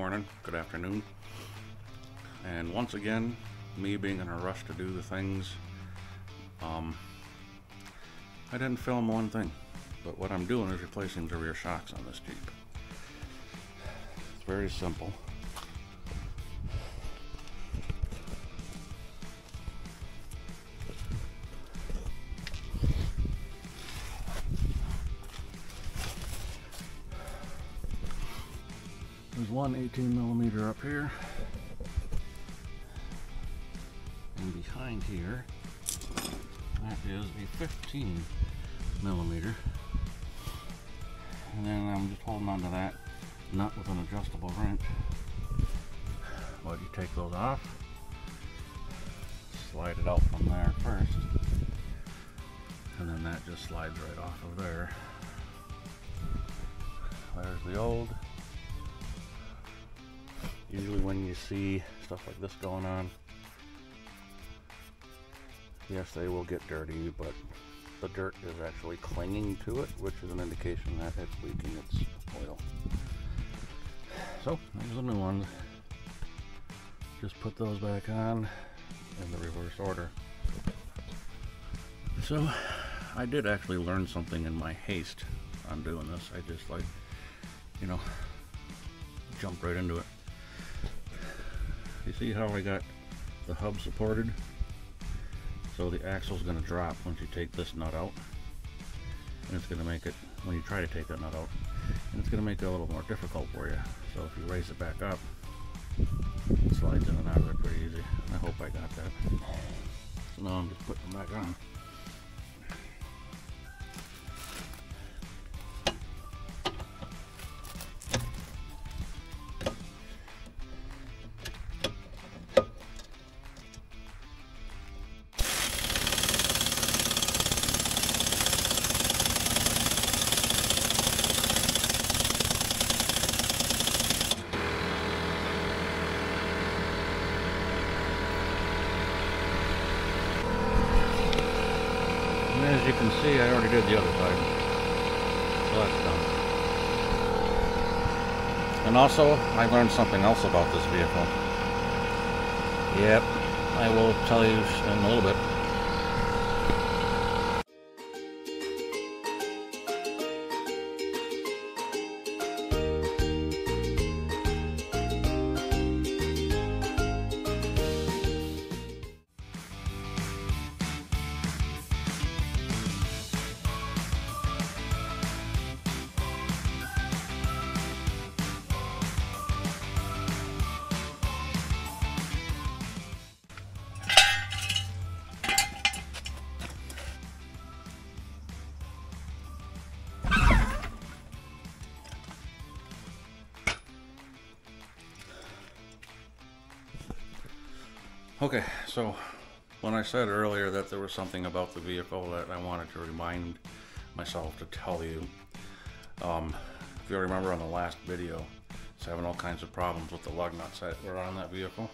morning, good afternoon, and once again, me being in a rush to do the things, I didn't film one thing, but what I'm doing is replacing the rear shocks on this Jeep. It's very simple. There's one 18mm up here, and behind here, that is a 15mm. And then I'm just holding on to that nut with an adjustable wrench. But you take those off, slide it out from there first, and then that just slides right off of there. There's the old. Usually when you see stuff like this going on, yes, they will get dirty, but the dirt is actually clinging to it, which is an indication that it's leaking its oil. So, there's the new ones. Just put those back on in the reverse order. So, I did actually learn something in my haste on doing this. I just jumped right into it. You see how I got the hub supported? So the axle's going to drop once you take this nut out. And it's going to make it, when you try to take that nut out, and it's going to make it a little more difficult for you. So if you raise it back up, it slides in and out of there pretty easy. I hope I got that. So now I'm just putting them back on. As you can see, I already did the other side, so that's done. And also, I learned something else about this vehicle. Yep, I will tell you in a little bit. Okay, so when I said earlier that there was something about the vehicle that I wanted to remind myself to tell you, if you remember on the last video, I was having all kinds of problems with the lug nuts that were on that vehicle.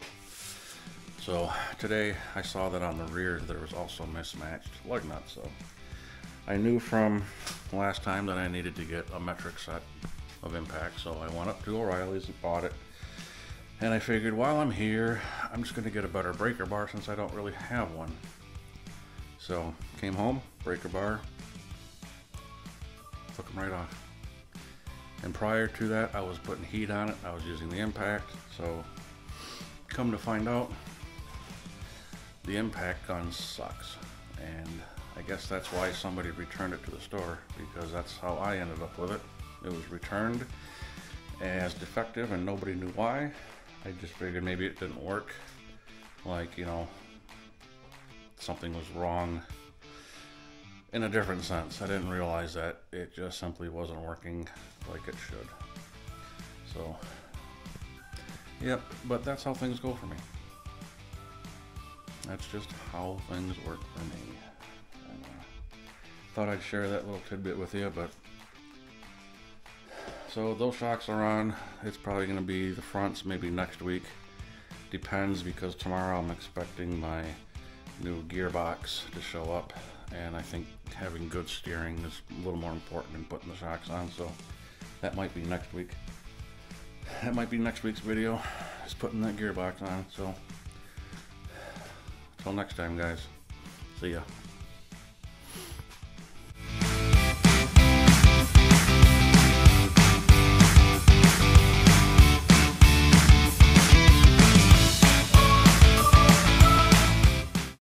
So today I saw that on the rear there was also mismatched lug nuts. So I knew from last time that I needed to get a metric set of impact, so I went up to O'Reilly's and bought it. And I figured while I'm here, I'm just going to get a better breaker bar since I don't really have one. So came home, breaker bar, took them right off. And prior to that, I was putting heat on it. I was using the impact. So come to find out, the impact gun sucks. And I guess that's why somebody returned it to the store, because that's how I ended up with it. It was returned as defective and nobody knew why. I just figured maybe it didn't work, like, something was wrong in a different sense. I didn't realize that it just simply wasn't working like it should. So, yep, but that's how things go for me. That's just how things work for me. And, thought I'd share that little tidbit with you, but so those shocks are on. It's probably going to be the fronts maybe next week. Depends, because tomorrow I'm expecting my new gearbox to show up, and I think having good steering is a little more important than putting the shocks on, so that might be next week. that might be next week's video, is putting that gearbox on. So, until next time, guys. See ya.